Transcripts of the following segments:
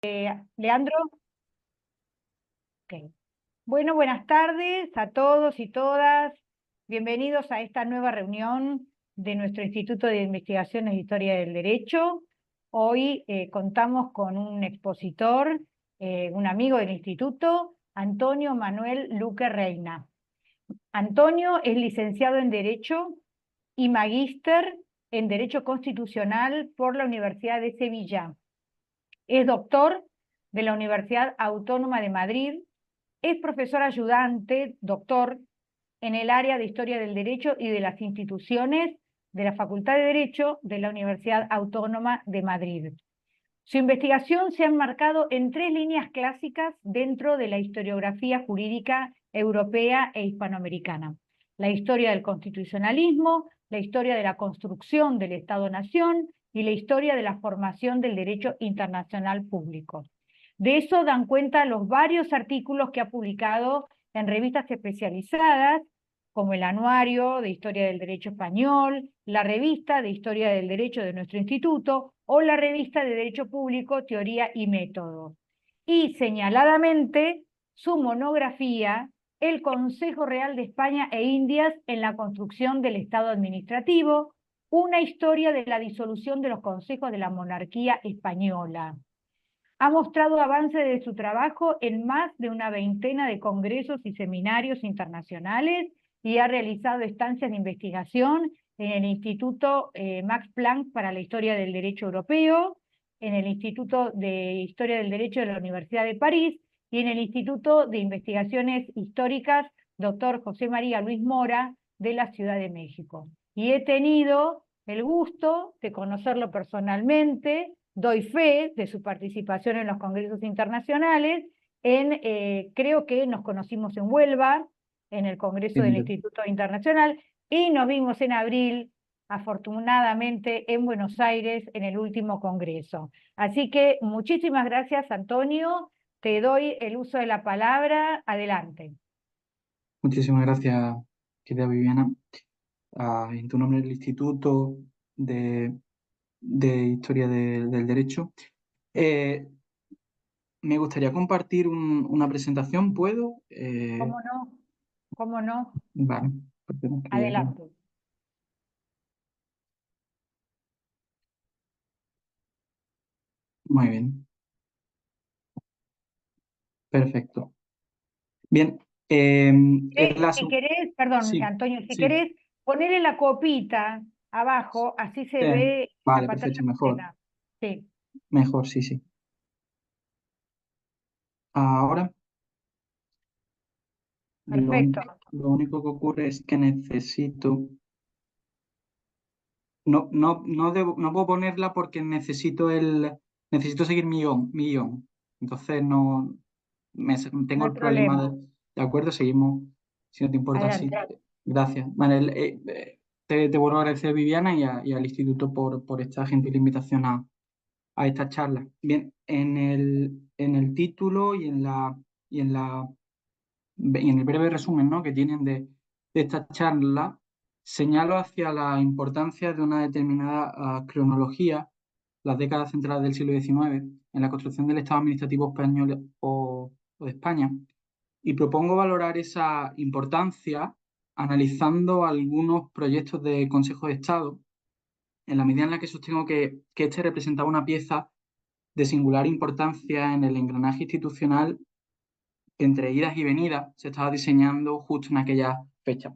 Leandro, ok. Bueno, buenas tardes a todos y todas. Bienvenidos a esta nueva reunión de nuestro Instituto de Investigaciones de Historia del Derecho. Hoy contamos con un expositor, un amigo del instituto, Antonio Manuel Luque Reina. Antonio es licenciado en Derecho y magíster en Derecho Constitucional por la Universidad de Sevilla. Es doctor de la Universidad Autónoma de Madrid. Es profesor ayudante, doctor, en el área de Historia del Derecho y de las instituciones de la Facultad de Derecho de la Universidad Autónoma de Madrid. Su investigación se ha enmarcado en tres líneas clásicas dentro de la historiografía jurídica europea e hispanoamericana: la historia del constitucionalismo, la historia de la construcción del Estado-Nación y la historia de la formación del derecho internacional público. De eso dan cuenta los varios artículos que ha publicado en revistas especializadas, como el Anuario de Historia del Derecho Español, la Revista de Historia del Derecho de nuestro instituto o la Revista de Derecho Público, Teoría y Método. Y señaladamente su monografía, El Consejo Real de España e Indias en la construcción del Estado administrativo, una historia de la disolución de los consejos de la monarquía española. Ha mostrado avance de su trabajo en más de una veintena de congresos y seminarios internacionales y ha realizado estancias de investigación en el Instituto Max Planck para la Historia del Derecho Europeo, en el Instituto de Historia del Derecho de la Universidad de París y en el Instituto de Investigaciones Históricas Dr. José María Luis Mora de la Ciudad de México. Y he tenido el gusto de conocerlo personalmente. Doy fe de su participación en los congresos internacionales. Creo que nos conocimos en Huelva, en el Congreso del Instituto Internacional, y nos vimos en abril, afortunadamente, en Buenos Aires, en el último congreso. Así que muchísimas gracias, Antonio. Te doy el uso de la palabra. Adelante. Muchísimas gracias, querida Viviana. En tu nombre del Instituto de Historia del Derecho. Me gustaría compartir una presentación, ¿puedo? ¿Cómo no? ¿Cómo no? Vale, pues tengo que leerla. Adelante. Muy bien, perfecto. Bien, Si querés, perdón, sí, Antonio, si sí, querés, ponerle la copita abajo, así se sí. ve la Vale, pantalla perfecto, mejor, completa. Sí, mejor, sí, sí. Ahora, lo, perfecto. lo único que ocurre es que necesito. No puedo ponerla porque necesito seguir mi guión. Entonces tengo No hay el problema problema. de acuerdo, seguimos, si no te importa, sí. Adelante. Gracias. Vale, te vuelvo a agradecer, Viviana, y al Instituto por esta gentil invitación a esta charla. Bien, en el título y en la y en el breve resumen, ¿no?, que tienen de esta charla, señalo hacia la importancia de una determinada cronología, las décadas centrales del siglo XIX, en la construcción del Estado administrativo español o de España, y propongo valorar esa importancia analizando algunos proyectos de Consejo de Estado, en la medida en la que sostengo que este representaba una pieza de singular importancia en el engranaje institucional que entre idas y venidas se estaba diseñando justo en aquella fecha.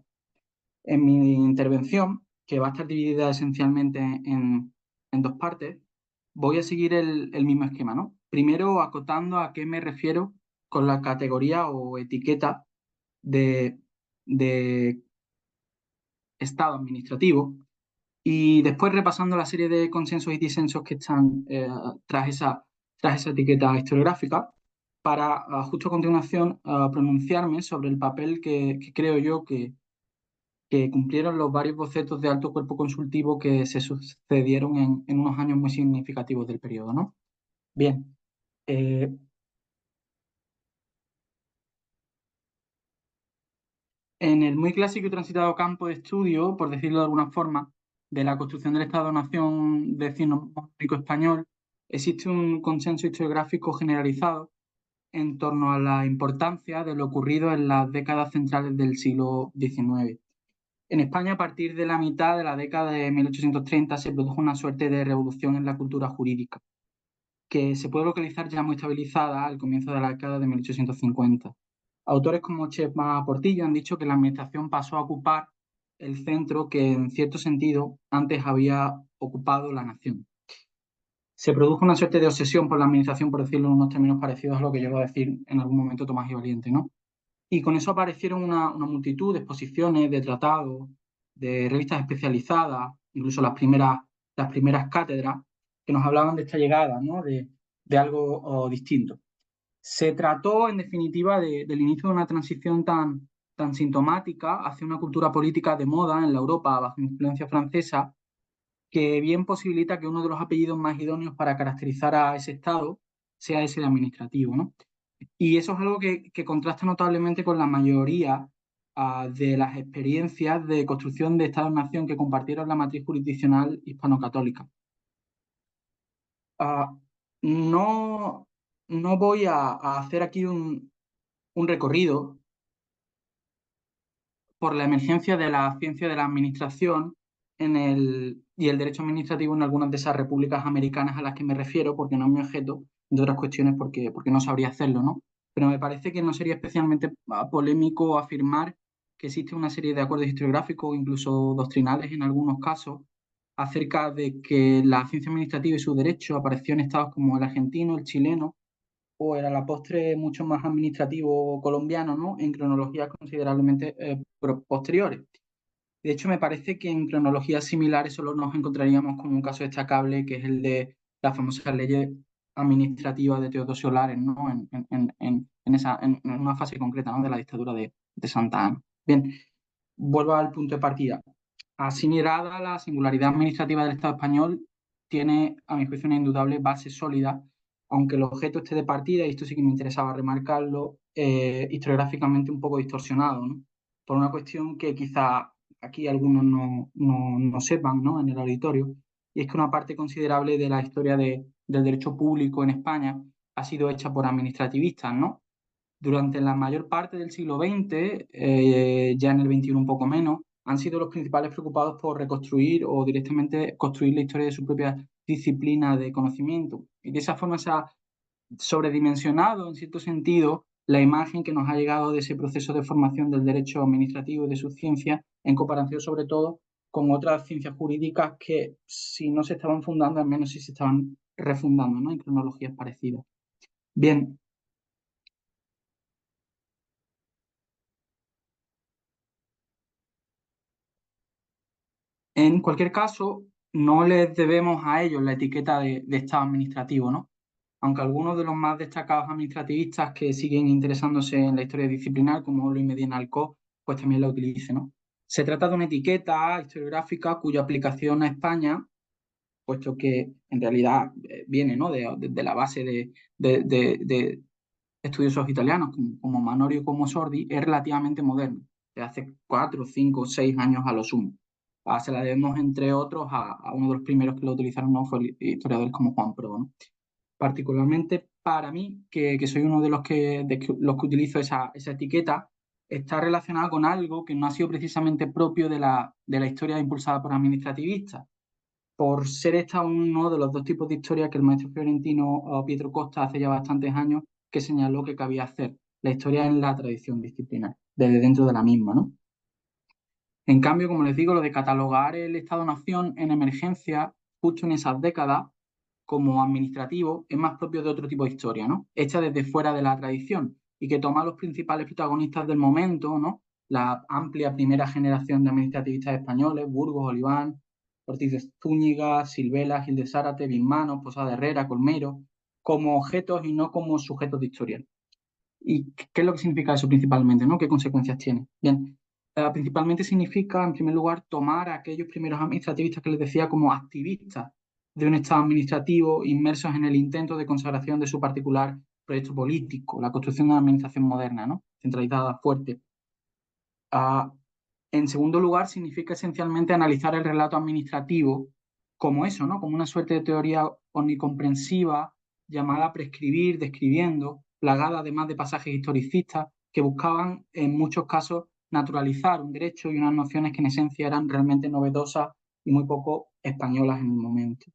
En mi intervención, que va a estar dividida esencialmente en dos partes, voy a seguir el mismo esquema, ¿no? Primero, acotando a qué me refiero con la categoría o etiqueta de, de Estado administrativo, y después repasando la serie de consensos y disensos que están tras esa etiqueta historiográfica, para justo a continuación pronunciarme sobre el papel que creo yo que cumplieron los varios bocetos de alto cuerpo consultivo que se sucedieron en unos años muy significativos del periodo, ¿no? Bien, eh, en el muy clásico y transitado campo de estudio, por decirlo de alguna forma, de la construcción del Estado-Nación decimonónico español, existe un consenso historiográfico generalizado en torno a la importancia de lo ocurrido en las décadas centrales del siglo XIX. En España, a partir de la mitad de la década de 1830, se produjo una suerte de revolución en la cultura jurídica, que se puede localizar ya muy estabilizada al comienzo de la década de 1850. Autores como Chema Portillo han dicho que la administración pasó a ocupar el centro que, en cierto sentido, antes había ocupado la nación. Se produjo una suerte de obsesión por la administración, por decirlo en unos términos parecidos a lo que llegó a decir en algún momento Tomás y Valiente, ¿no? Y con eso aparecieron una multitud de exposiciones, de tratados, de revistas especializadas, incluso las primeras cátedras, que nos hablaban de esta llegada, ¿no? De algo distinto. Se trató, en definitiva, del inicio de una transición tan sintomática hacia una cultura política de moda en la Europa bajo influencia francesa, que bien posibilita que uno de los apellidos más idóneos para caracterizar a ese Estado sea ese de administrativo, ¿no? Y eso es algo que contrasta notablemente con la mayoría de las experiencias de construcción de Estado-nación que compartieron la matriz jurisdiccional hispano-católica. Ah, no, no voy a hacer aquí un recorrido por la emergencia de la ciencia de la administración y el derecho administrativo en algunas de esas repúblicas americanas a las que me refiero, porque no es mi objeto, de otras cuestiones porque no sabría hacerlo, ¿no? Pero me parece que no sería especialmente polémico afirmar que existe una serie de acuerdos historiográficos, incluso doctrinales en algunos casos, acerca de que la ciencia administrativa y su derecho apareció en estados como el argentino, el chileno, o era la postre mucho más administrativo colombiano, ¿no? En cronologías considerablemente posteriores. De hecho, me parece que en cronologías similares solo nos encontraríamos con un caso destacable, que es el de las famosas leyes administrativas de Teodosio Lares, ¿no? En una fase concreta, ¿no? De la dictadura de Santa Anna. Bien, vuelvo al punto de partida. Así mirada, la singularidad administrativa del Estado español tiene, a mi juicio, una indudable base sólida, aunque el objeto esté de partida, y esto sí que me interesaba remarcarlo, historiográficamente un poco distorsionado, ¿no? Por una cuestión que quizá aquí algunos no sepan, ¿no? En el auditorio, y es que una parte considerable de la historia del derecho público en España ha sido hecha por administrativistas, ¿no? Durante la mayor parte del siglo XX, ya en el XXI un poco menos, han sido los principales preocupados por reconstruir o directamente construir la historia de su propia disciplina de conocimiento. Y de esa forma se ha sobredimensionado, en cierto sentido, la imagen que nos ha llegado de ese proceso de formación del derecho administrativo y de sus ciencias, en comparación sobre todo con otras ciencias jurídicas que, si no se estaban fundando, al menos sí se estaban refundando, ¿no? En cronologías parecidas. Bien, en cualquier caso, no les debemos a ellos la etiqueta de Estado administrativo, ¿no? Aunque algunos de los más destacados administrativistas que siguen interesándose en la historia disciplinar, como Luis Medina Alcoy, pues también la utilicen, ¿no? Se trata de una etiqueta historiográfica cuya aplicación a España, puesto que en realidad viene, ¿no? de la base de estudiosos italianos como Manorio y como Sordi, es relativamente moderno, de hace 4, 5, 6 años a lo sumo. Se la debemos, entre otros, a uno de los primeros que lo utilizaron, ¿no? Fue historiadores como Juan Pro, ¿no? Particularmente para mí, que soy uno de los que utilizo esa etiqueta, está relacionada con algo que no ha sido precisamente propio de la historia impulsada por administrativistas, por ser esta uno de los dos tipos de historia que el maestro fiorentino Pietro Costa hace ya bastantes años que señaló que cabía hacer, la historia en la tradición disciplinar, desde dentro de la misma, ¿no? En cambio, como les digo, lo de catalogar el Estado-Nación en emergencia justo en esas décadas como administrativo es más propio de otro tipo de historia, ¿no? Hecha desde fuera de la tradición y que toma a los principales protagonistas del momento, ¿no? La amplia primera generación de administrativistas españoles, Burgos, Oliván, Ortiz de Zúñiga, Silvela, Gil de Zárate, Bismano, Posada Herrera, Colmeiro, como objetos y no como sujetos de historia. ¿Y qué es lo que significa eso principalmente, ¿no? ¿Qué consecuencias tiene? Bien, principalmente significa, en primer lugar, tomar a aquellos primeros administrativistas que les decía como activistas de un Estado administrativo inmersos en el intento de consagración de su particular proyecto político, la construcción de una administración moderna, ¿no? Centralizada, fuerte. Ah, en segundo lugar, significa esencialmente analizar el relato administrativo como eso, ¿no? Como una suerte de teoría omnicomprensiva llamada prescribir, describiendo, plagada además de pasajes historicistas que buscaban en muchos casos naturalizar un derecho y unas nociones que en esencia eran realmente novedosas y muy poco españolas en el momento.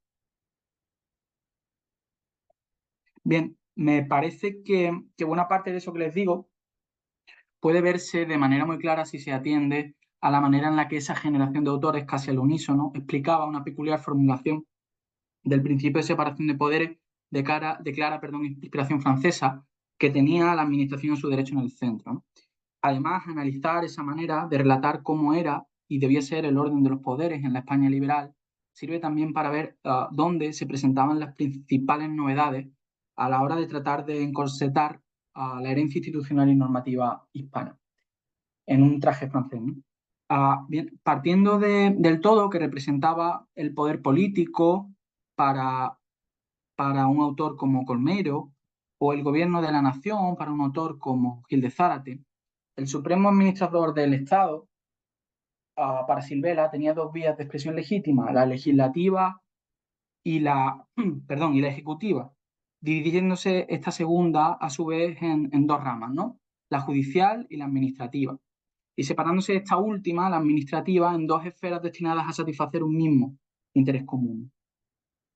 Bien, me parece que buena parte de eso que les digo puede verse de manera muy clara si se atiende a la manera en la que esa generación de autores, casi al unísono, explicaba una peculiar formulación del principio de separación de poderes de clara inspiración francesa que tenía la administración a su derecho en el centro, ¿no? Además, analizar esa manera de relatar cómo era y debía ser el orden de los poderes en la España liberal sirve también para ver dónde se presentaban las principales novedades a la hora de tratar de encorsetar la herencia institucional y normativa hispana en un traje francés, ¿no? Bien, partiendo del todo que representaba el poder político para, para un autor como Colmeiro o el gobierno de la nación para un autor como Gil de Zárate, el supremo administrador del Estado, para Silvela, tenía dos vías de expresión legítima, la legislativa y perdón, y la ejecutiva, dividiéndose esta segunda a su vez en dos ramas, ¿no? La judicial y la administrativa, y separándose esta última, la administrativa, en dos esferas destinadas a satisfacer un mismo interés común,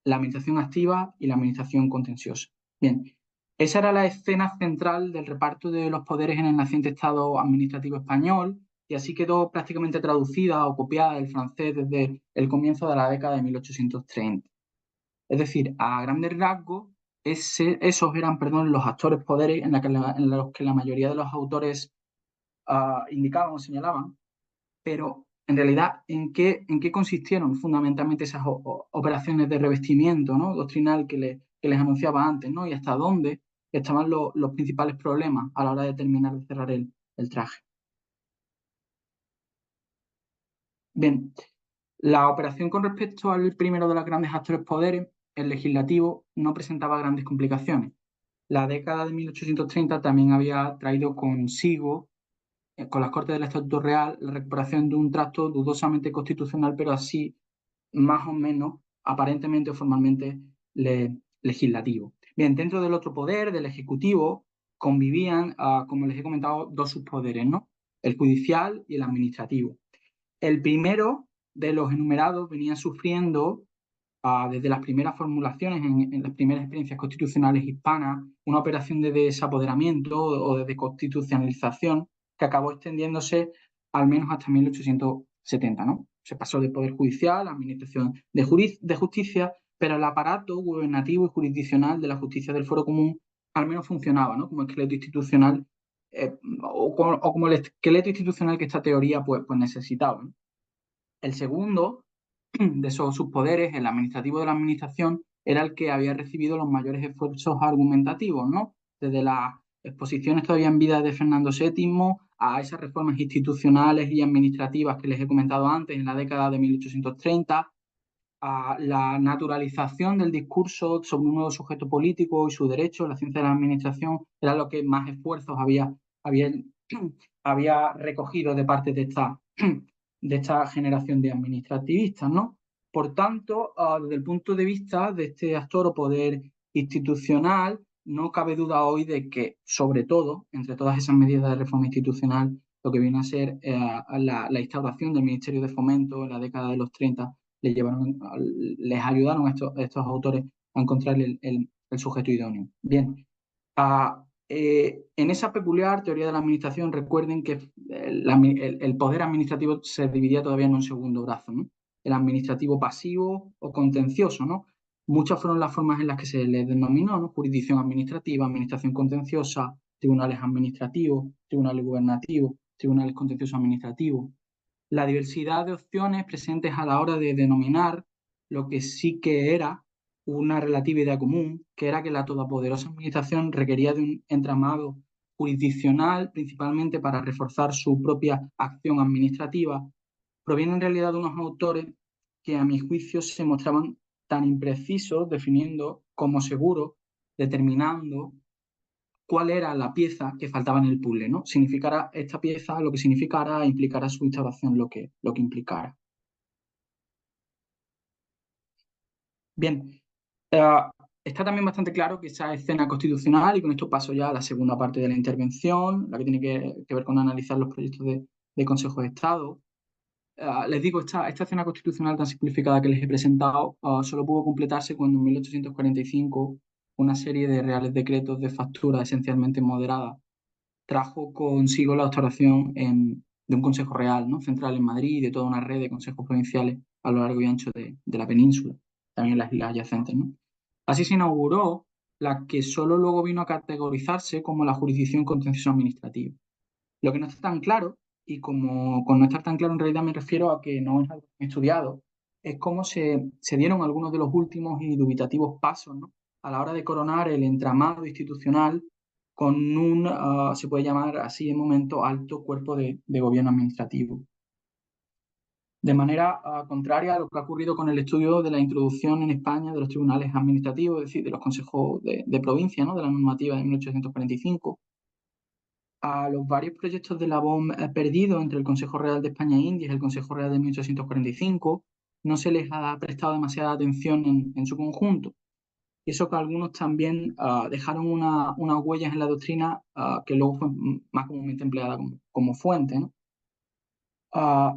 la administración activa y la administración contenciosa. Bien, esa era la escena central del reparto de los poderes en el naciente Estado administrativo español, y así quedó prácticamente traducida o copiada del francés desde el comienzo de la década de 1830. Es decir, a grandes rasgos, esos eran, perdón, los actores poderes en los que la mayoría de los autores indicaban o señalaban, pero en realidad, en qué consistieron fundamentalmente esas operaciones de revestimiento, ¿no? Doctrinal que les anunciaba antes, ¿no? Y hasta dónde estaban los principales problemas a la hora de terminar de cerrar el traje. Bien, la operación con respecto al primero de los grandes actores poderes, el legislativo, no presentaba grandes complicaciones. La década de 1830 también había traído consigo con las Cortes del Estatuto Real la recuperación de un tracto dudosamente constitucional, pero así más o menos, aparentemente o formalmente, legislativo. Bien, dentro del otro poder, del Ejecutivo, convivían, como les he comentado, dos subpoderes, ¿no? El judicial y el administrativo. El primero de los enumerados venía sufriendo desde las primeras formulaciones en las primeras experiencias constitucionales hispanas, una operación de desapoderamiento o de desconstitucionalización que acabó extendiéndose al menos hasta 1870, ¿no? Se pasó de poder judicial a administración de justicia, pero el aparato gubernativo y jurisdiccional de la justicia del Foro Común al menos funcionaba, ¿no? Como esqueleto institucional o como el esqueleto institucional que esta teoría pues necesitaba, ¿no? El segundo de esos subpoderes, el administrativo de la administración, era el que había recibido los mayores esfuerzos argumentativos, ¿no? Desde las exposiciones todavía en vida de Fernando VII a esas reformas institucionales y administrativas que les he comentado antes en la década de 1830, a la naturalización del discurso sobre un nuevo sujeto político y su derecho, la ciencia de la administración, era lo que más esfuerzos había, había recogido de parte de esta generación de administrativistas, ¿no? Por tanto, desde el punto de vista de este actor o poder institucional, no cabe duda hoy de que, sobre todo, entre todas esas medidas de reforma institucional, lo que viene a ser la instauración del Ministerio de Fomento en la década de los 30 les ayudaron a estos autores a encontrar el sujeto idóneo. Bien, en esa peculiar teoría de la administración, recuerden que el poder administrativo se dividía todavía en un segundo brazo, ¿no? El administrativo pasivo o contencioso, ¿no? Muchas fueron las formas en las que se les denominó, ¿no? Jurisdicción administrativa, administración contenciosa, tribunales administrativos, tribunales gubernativos, tribunales contenciosos administrativos. La diversidad de opciones presentes a la hora de denominar lo que sí que era una relativa idea común, que era que la todopoderosa administración requería de un entramado jurisdiccional, principalmente para reforzar su propia acción administrativa, proviene en realidad de unos autores que a mi juicio se mostraban tan imprecisos definiendo como seguro, determinando cuál era la pieza que faltaba en el puzzle, ¿no? Significará esta pieza lo que significara, implicará su instauración lo que implicara. Bien, eh, está también bastante claro que esa escena constitucional, y con esto paso ya a la segunda parte de la intervención, la que tiene que ver con analizar los proyectos de Consejo de Estado. Les digo, esta escena constitucional tan simplificada que les he presentado solo pudo completarse cuando en 1845 una serie de reales decretos de factura esencialmente moderada trajo consigo la instauración de un Consejo Real, ¿no? Central en Madrid y de toda una red de consejos provinciales a lo largo y ancho de la península, también las islas adyacentes, ¿no? Así se inauguró la que solo luego vino a categorizarse como la jurisdicción contencioso administrativa. Lo que no está tan claro, y como con no estar tan claro en realidad me refiero a que no es algo estudiado, es cómo se dieron algunos de los últimos y dubitativos pasos, ¿no? A la hora de coronar el entramado institucional con un, se puede llamar así en momento, alto cuerpo de gobierno administrativo. De manera contraria a lo que ha ocurrido con el estudio de la introducción en España de los tribunales administrativos, es decir, de los consejos de provincia, ¿no? De la normativa de 1845, a los varios proyectos de la BOM perdidos entre el Consejo Real de España e Indias y el Consejo Real de 1845, no se les ha prestado demasiada atención en su conjunto. Y eso que algunos también dejaron unas huellas en la doctrina que luego fue más comúnmente empleada como fuente, ¿no? Ah,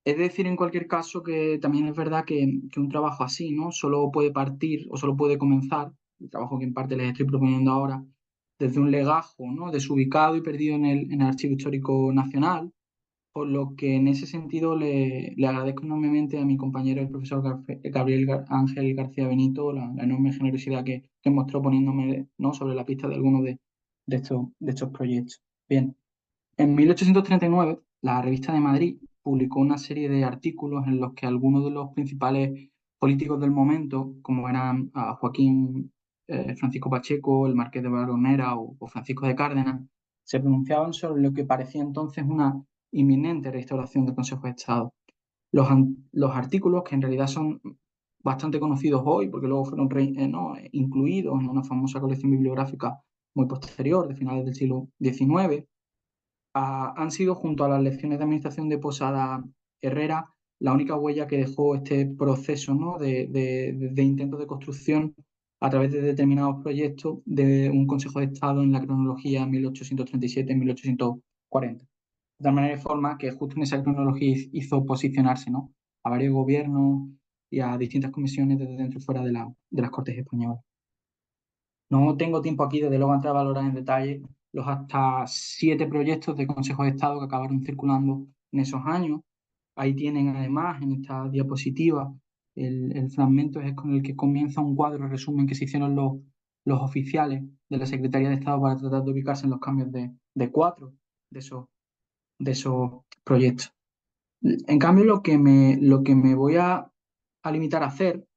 Es decir, en cualquier caso, que también es verdad que un trabajo así, ¿no? Solo puede partir o solo puede comenzar, el trabajo que en parte les estoy proponiendo ahora, desde un legajo, ¿no? Desubicado y perdido en el Archivo Histórico Nacional, por lo que en ese sentido le agradezco enormemente a mi compañero, el profesor Gabriel Ángel García Benito, la enorme generosidad que mostró poniéndome, ¿no? Sobre la pista de algunos de estos proyectos. Bien. En 1839, la Revista de Madrid publicó una serie de artículos en los que algunos de los principales políticos del momento, como eran Joaquín Francisco Pacheco, el Marqués de Valgonera o Francisco de Cárdenas, se pronunciaban sobre lo que parecía entonces una inminente restauración del Consejo de Estado. Los artículos, que en realidad son bastante conocidos hoy, porque luego fueron ¿no? incluidos en una famosa colección bibliográfica muy posterior, de finales del siglo XIX, han sido, junto a las lecciones de administración de Posada Herrera, la única huella que dejó este proceso, ¿no? de intento de construcción a través de determinados proyectos de un Consejo de Estado en la cronología 1837-1840. De tal manera y forma que justo en esa cronología hizo posicionarse, ¿no? A varios gobiernos y a distintas comisiones desde dentro y fuera de las Cortes Españolas. No tengo tiempo aquí, desde luego, entrar a valorar en detalle los hasta 7 proyectos de Consejo de Estado que acabaron circulando en esos años. Ahí tienen, además, en esta diapositiva, el fragmento es con el que comienza un cuadro resumen que se hicieron los oficiales de la Secretaría de Estado para tratar de ubicarse en los cambios de 4 de esos proyectos. En cambio, lo que me voy a limitar a hacer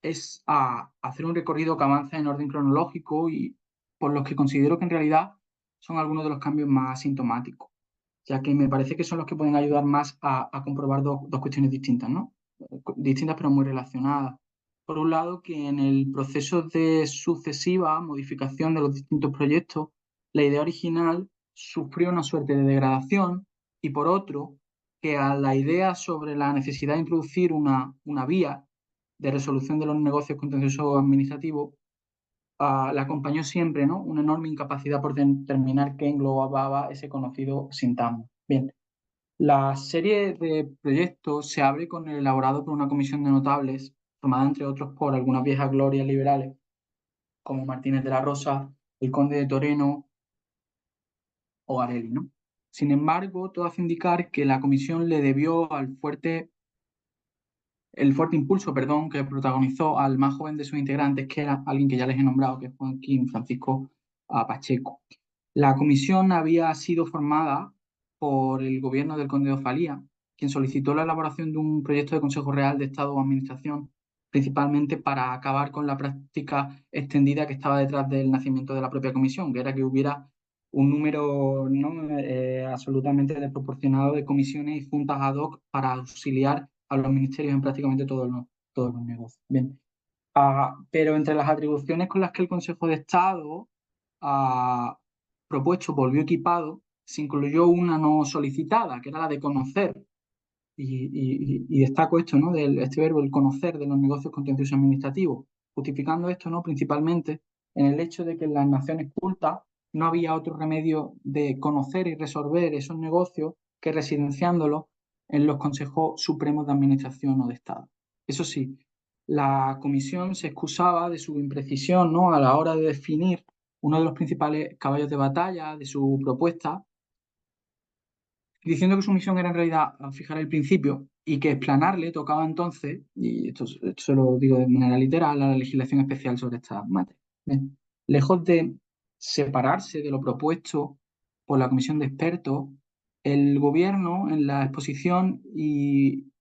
es a hacer un recorrido que avanza en orden cronológico y por los que considero que en realidad son algunos de los cambios más sintomáticos, ya que me parece que son los que pueden ayudar más a comprobar dos cuestiones distintas, ¿no? Distintas pero muy relacionadas. Por un lado, que en el proceso de sucesiva modificación de los distintos proyectos, la idea original sufrió una suerte de degradación, y por otro, que a la idea sobre la necesidad de introducir una vía de resolución de los negocios contenciosos administrativos, la acompañó siempre, ¿no? Una enorme incapacidad por determinar qué englobaba ese conocido sintagma. Bien, la serie de proyectos se abre con el elaborado por una comisión de notables, formada entre otros por algunas viejas glorias liberales, como Martínez de la Rosa, el conde de Toreno o Areli, ¿no? Sin embargo, todo hace indicar que la comisión le debió el fuerte impulso, perdón, que protagonizó al más joven de sus integrantes, que era alguien que ya les he nombrado, que es Joaquín Francisco Pacheco. La comisión había sido formada por el gobierno del conde de Ofalía, quien solicitó la elaboración de un proyecto de Consejo Real de Estado o Administración, principalmente para acabar con la práctica extendida que estaba detrás del nacimiento de la propia comisión, que era que hubiera un número, ¿no? Absolutamente desproporcionado de comisiones y juntas ad hoc para auxiliar a los ministerios en prácticamente todos los negocios. Bien. Pero entre las atribuciones con las que el Consejo de Estado ah, propuesto volvió equipado, se incluyó una no solicitada, que era la de conocer y destaco esto, ¿no? Este verbo, el conocer de los negocios contenciosos administrativos, justificando esto, ¿no? Principalmente en el hecho de que en las naciones cultas no había otro remedio de conocer y resolver esos negocios que residenciándolos en los consejos supremos de administración o de Estado. Eso sí, la comisión se excusaba de su imprecisión, ¿no? A la hora de definir uno de los principales caballos de batalla de su propuesta, diciendo que su misión era en realidad fijar el principio y que explanarle tocaba entonces, y esto se lo digo de manera literal, a la legislación especial sobre esta materia. Bien. Lejos de separarse de lo propuesto por la comisión de expertos, el gobierno en la exposición y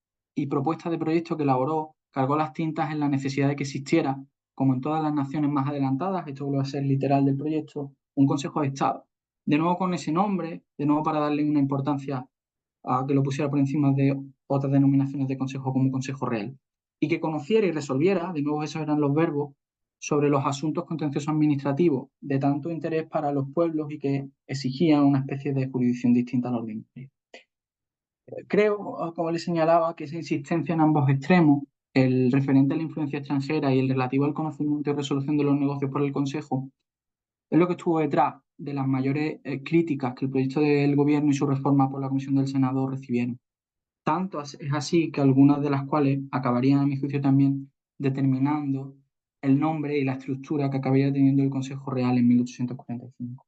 propuesta de proyecto que elaboró cargó las tintas en la necesidad de que existiera, como en todas las naciones más adelantadas, esto vuelve a ser literal del proyecto, un Consejo de Estado de nuevo con ese nombre, de nuevo para darle una importancia a que lo pusiera por encima de otras denominaciones de consejo como Consejo Real, y que conociera y resolviera, de nuevo esos eran los verbos, sobre los asuntos contenciosos administrativos de tanto interés para los pueblos y que exigían una especie de jurisdicción distinta al ordinario. Creo, como le señalaba, que esa insistencia en ambos extremos, el referente a la influencia extranjera y el relativo al conocimiento y resolución de los negocios por el Consejo, es lo que estuvo detrás de las mayores críticas que el proyecto del gobierno y su reforma por la Comisión del Senado recibieron. Tanto es así que algunas de las cuales acabarían, a mi juicio, también determinando el nombre y la estructura que acabaría teniendo el Consejo Real en 1845.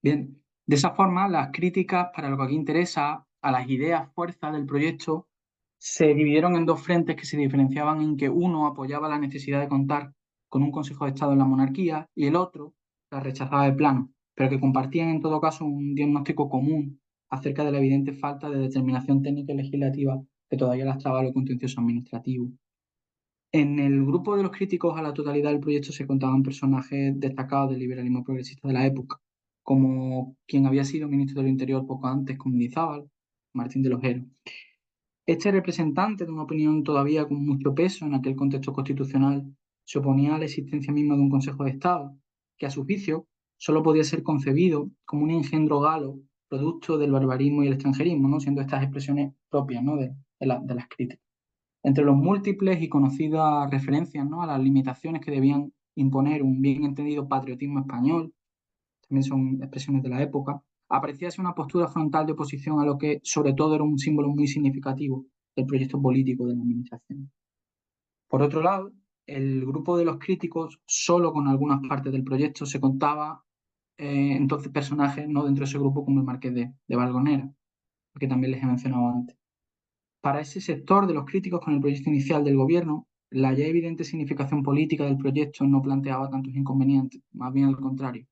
Bien, de esa forma, las críticas, para lo que aquí interesa, a las ideas fuerzas del proyecto, se dividieron en dos frentes que se diferenciaban en que uno apoyaba la necesidad de contar con un Consejo de Estado en la monarquía y el otro la rechazaba de plano, pero que compartían en todo caso un diagnóstico común acerca de la evidente falta de determinación técnica y legislativa que todavía lastraba lo contencioso administrativo. En el grupo de los críticos a la totalidad del proyecto se contaban personajes destacados del liberalismo progresista de la época, como quien había sido ministro del Interior poco antes, como Mendizábal, Martín de los Heros. Este representante de una opinión todavía con mucho peso en aquel contexto constitucional se oponía a la existencia misma de un Consejo de Estado, que a su juicio solo podía ser concebido como un engendro galo, producto del barbarismo y el extranjerismo, ¿no? Siendo estas expresiones propias, ¿no? de las críticas. Entre los múltiples y conocidas referencias, ¿no? A las limitaciones que debían imponer un bien entendido patriotismo español, también son expresiones de la época, apreciase una postura frontal de oposición a lo que sobre todo era un símbolo muy significativo del proyecto político de la administración. Por otro lado, el grupo de los críticos, solo con algunas partes del proyecto, se contaba entonces personajes, ¿no? Dentro de ese grupo, como el Marqués de Valgonera, que también les he mencionado antes. Para ese sector de los críticos con el proyecto inicial del gobierno, la ya evidente significación política del proyecto no planteaba tantos inconvenientes, más bien al contrario.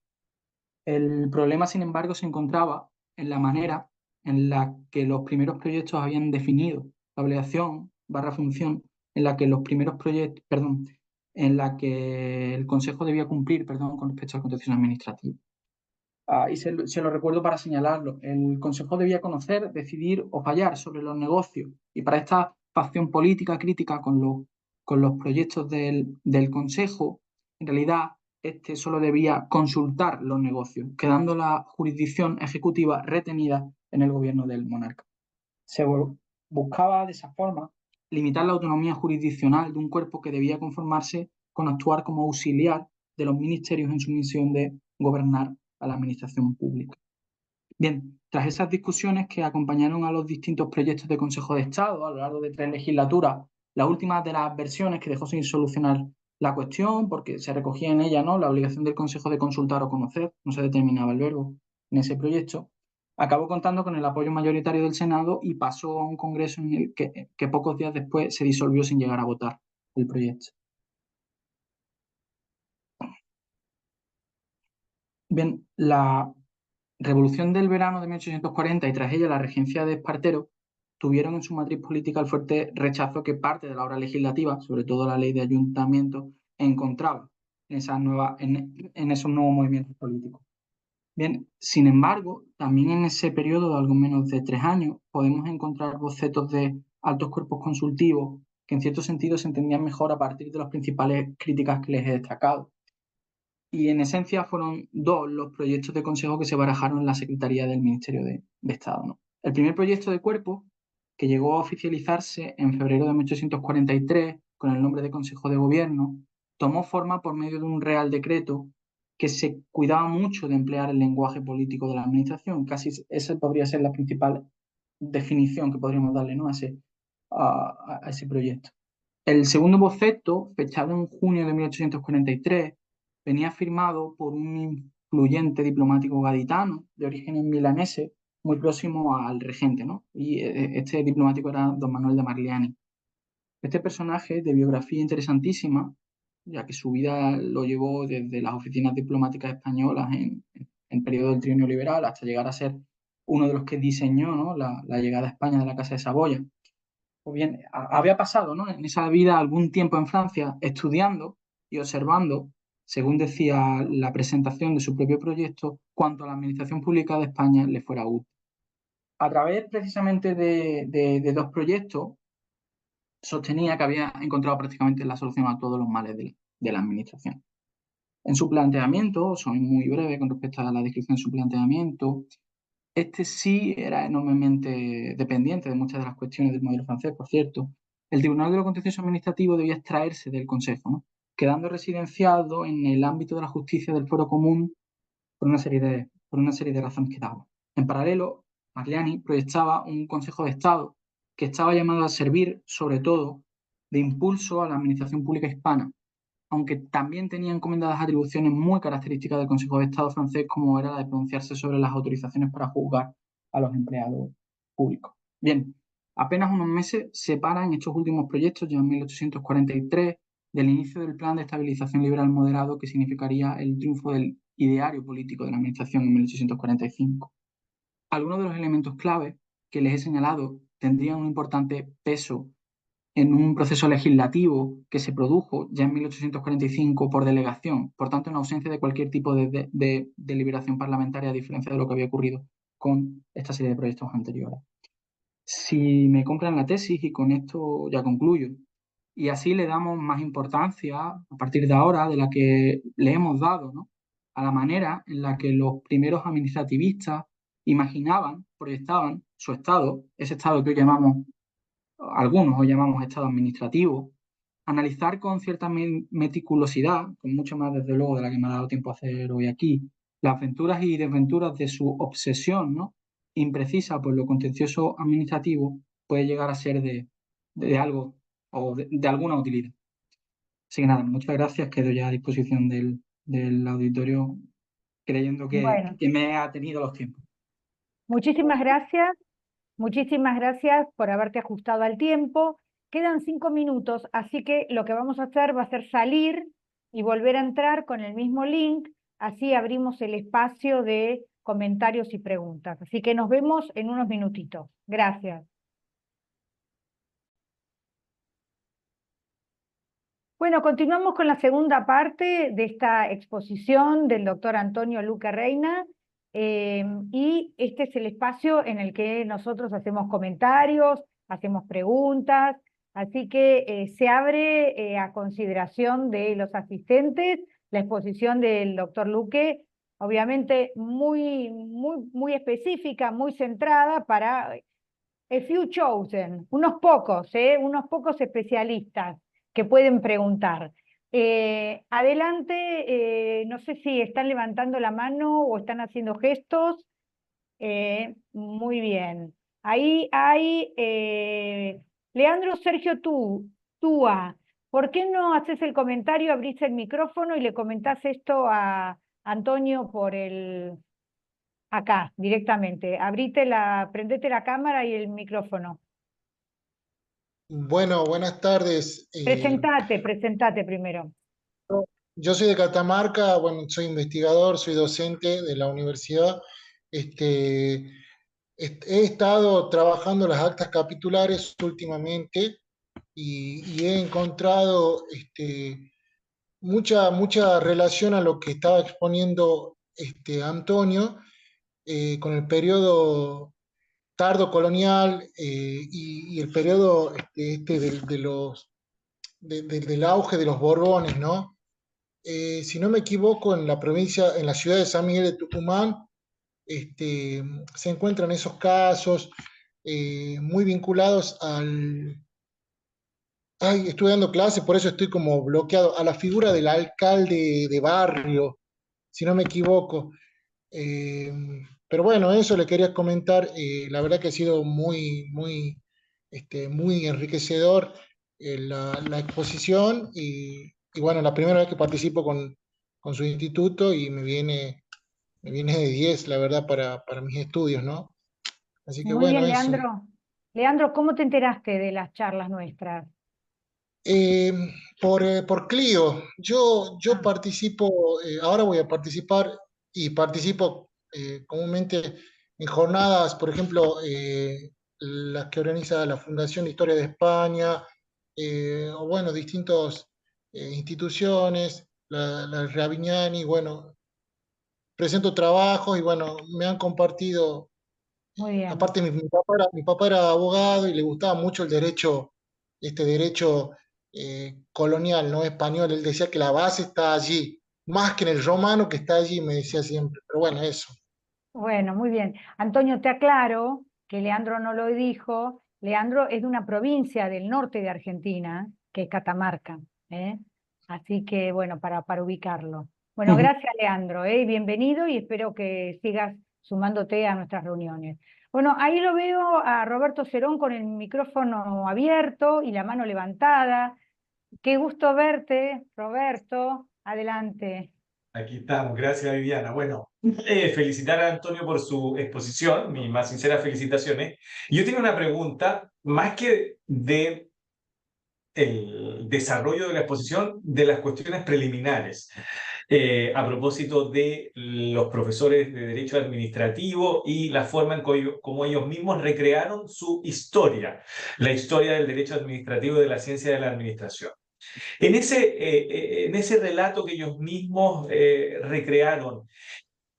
El problema, sin embargo, se encontraba en la manera en la que los primeros proyectos habían definido la obligación barra función en la que los primeros proyectos, perdón, en la que el Consejo debía cumplir, perdón, con respecto al contencioso administrativo. Y se lo recuerdo para señalarlo. El Consejo debía conocer, decidir o fallar sobre los negocios. Y para esta facción política crítica con los proyectos del Consejo, en realidad este solo debía consultar los negocios, quedando la jurisdicción ejecutiva retenida en el gobierno del monarca. Se buscaba de esa forma limitar la autonomía jurisdiccional de un cuerpo que debía conformarse con actuar como auxiliar de los ministerios en su misión de gobernar a la administración pública. Bien, tras esas discusiones que acompañaron a los distintos proyectos de Consejo de Estado a lo largo de 3 legislaturas, la última de las versiones que dejó sin solucionar la cuestión, porque se recogía en ella, ¿no?, la obligación del Consejo de consultar o conocer, no se determinaba el verbo en ese proyecto, acabó contando con el apoyo mayoritario del Senado y pasó a un Congreso en el que pocos días después se disolvió sin llegar a votar el proyecto. Bien, la Revolución del verano de 1840 y tras ella la regencia de Espartero tuvieron en su matriz política el fuerte rechazo que parte de la obra legislativa, sobre todo la ley de ayuntamientos, encontraba en esos nuevos movimientos políticos. Bien, sin embargo, también en ese periodo de algo menos de 3 años podemos encontrar bocetos de altos cuerpos consultivos que en cierto sentido se entendían mejor a partir de las principales críticas que les he destacado. Y en esencia fueron dos los proyectos de consejo que se barajaron en la Secretaría del Ministerio de Estado, ¿no? El primer proyecto de cuerpo, que llegó a oficializarse en febrero de 1843 con el nombre de Consejo de Gobierno, tomó forma por medio de un Real Decreto que se cuidaba mucho de emplear el lenguaje político de la administración. Casi esa podría ser la principal definición que podríamos darle, ¿no? A ese proyecto. El segundo boceto, fechado en junio de 1843, venía firmado por un influyente diplomático gaditano de origen milanese, muy próximo al regente, ¿no? Y este diplomático era don Manuel de Magliani. Este personaje de biografía interesantísima, ya que su vida lo llevó desde las oficinas diplomáticas españolas en el periodo del trienio liberal hasta llegar a ser uno de los que diseñó, ¿no?, la llegada a España de la Casa de Saboya. Pues bien, había pasado, ¿no?, en esa vida algún tiempo en Francia estudiando y observando, según decía la presentación de su propio proyecto, cuanto a la administración pública de España le fuera útil. A través precisamente de dos proyectos, sostenía que había encontrado prácticamente la solución a todos los males de la administración. En su planteamiento, soy muy breve con respecto a la descripción de su planteamiento, este sí era enormemente dependiente de muchas de las cuestiones del modelo francés, por cierto. El Tribunal de lo Contencioso Administrativo debía extraerse del Consejo, ¿no?, quedando residenciado en el ámbito de la justicia del fuero común por una serie de razones que daba. En paralelo, Magliani proyectaba un Consejo de Estado que estaba llamado a servir, sobre todo, de impulso a la administración pública hispana, aunque también tenía encomendadas atribuciones muy características del Consejo de Estado francés, como era la de pronunciarse sobre las autorizaciones para juzgar a los empleados públicos. Bien, apenas unos meses separan estos últimos proyectos, ya en 1843, del inicio del Plan de Estabilización Liberal Moderado, que significaría el triunfo del ideario político de la Administración en 1845. Algunos de los elementos clave que les he señalado tendrían un importante peso en un proceso legislativo que se produjo ya en 1845 por delegación, por tanto en ausencia de cualquier tipo de deliberación parlamentaria, a diferencia de lo que había ocurrido con esta serie de proyectos anteriores. Si me compran la tesis, y con esto ya concluyo, y así le damos más importancia a partir de ahora de la que le hemos dado, ¿no?, a la manera en la que los primeros administrativistas imaginaban, proyectaban su Estado, ese Estado que hoy llamamos, algunos hoy llamamos Estado administrativo, analizar con cierta meticulosidad, con mucho más desde luego de la que me ha dado tiempo a hacer hoy aquí, las aventuras y desventuras de su obsesión, ¿no?, imprecisa por lo contencioso administrativo, puede llegar a ser de algo o de alguna utilidad. Así que nada, muchas gracias, quedo ya a disposición del auditorio, creyendo Bueno, que me ha tenido los tiempos. muchísimas gracias. Muchísimas gracias por haberte ajustado al tiempo. Quedan 5 minutos, así que lo que vamos a hacer va a ser salir y volver a entrar con el mismo link, así abrimos el espacio de comentarios y preguntas. Así que nos vemos en unos minutitos. Gracias. Bueno, continuamos con la segunda parte de esta exposición del doctor Antonio Luque Reina, y este es el espacio en el que nosotros hacemos comentarios, hacemos preguntas, así que se abre a consideración de los asistentes la exposición del doctor Luque, obviamente muy específica, muy centrada para a few chosen, unos pocos especialistas que pueden preguntar. Adelante, no sé si están levantando la mano o están haciendo gestos. Muy bien. Ahí hay Leandro Sergio Túa. ¿Por qué no haces el comentario, abrís el micrófono y le comentás esto a Antonio por acá, directamente? Prendete la cámara y el micrófono. Bueno, buenas tardes. Presentate primero. Yo soy de Catamarca, bueno, soy investigador, soy docente de la universidad. He estado trabajando las actas capitulares últimamente y he encontrado mucha relación a lo que estaba exponiendo Antonio con el periodo tardo colonial y el periodo del auge de los Borbones, ¿no? Si no me equivoco, en la provincia, en la ciudad de San Miguel de Tucumán, se encuentran esos casos muy vinculados al... Ay, estuve dando clase, por eso estoy como bloqueado, a la figura del alcalde de barrio, si no me equivoco. Eh, pero bueno, eso le quería comentar. La verdad que ha sido muy enriquecedor la exposición y bueno, la primera vez que participo con su instituto y me viene de 10 la verdad, para mis estudios, ¿no? Así que Muy bueno, bien, eso. Leandro. Leandro, ¿cómo te enteraste de las charlas nuestras? Eh, por Clio, yo Ah, participo, ahora voy a participar y participo comúnmente en jornadas, por ejemplo, las que organiza la Fundación de Historia de España, o bueno, distintas instituciones, la Ravignani, bueno, presento trabajos y bueno, me han compartido, muy bien. aparte mi papá era abogado y le gustaba mucho el derecho, este derecho colonial, no español. Él decía que la base está allí, más que en el romano que está allí, me decía siempre. Pero bueno, eso. Bueno, muy bien. Antonio, te aclaro que Leandro no lo dijo. Leandro es de una provincia del norte de Argentina, que es Catamarca, ¿eh? Así que, bueno, para ubicarlo. Bueno, Ujú. gracias, Leandro, ¿eh? Bienvenido y espero que sigas sumándote a nuestras reuniones. Bueno, ahí lo veo a Roberto Cerón con el micrófono abierto y la mano levantada. Qué gusto verte, Roberto. Adelante. Aquí estamos, gracias Viviana. Bueno, felicitar a Antonio por su exposición, mis más sinceras felicitaciones. Yo tengo una pregunta, más que de el desarrollo de la exposición, de las cuestiones preliminares, a propósito de los profesores de Derecho Administrativo y la forma en cómo ellos mismos recrearon su historia, la historia del derecho administrativo y de la ciencia de la administración. En ese relato que ellos mismos recrearon,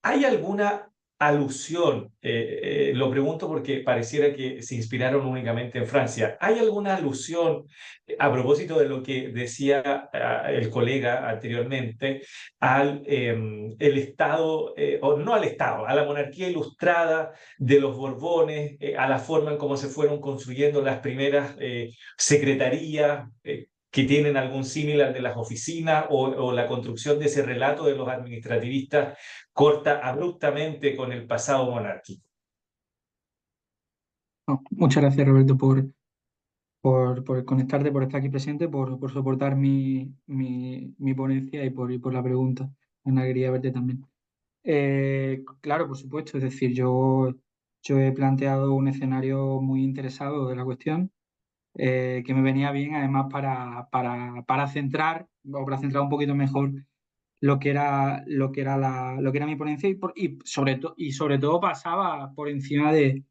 ¿hay alguna alusión? Lo pregunto porque pareciera que se inspiraron únicamente en Francia. ¿Hay alguna alusión a propósito de lo que decía el colega anteriormente al el Estado, o no al Estado, a la monarquía ilustrada de los Borbones, a la forma en cómo se fueron construyendo las primeras secretarías? Que tienen algún símil al de las oficinas o la construcción de ese relato de los administrativistas corta abruptamente con el pasado monárquico. No, muchas gracias, Roberto, por conectarte, por estar aquí presente, por soportar mi ponencia y por la pregunta. Ana, quería verte también. Claro, por supuesto, es decir, yo he planteado un escenario muy interesado de la cuestión, que me venía bien además para centrar, o para centrar un poquito mejor lo que era mi ponencia y sobre todo pasaba por encima de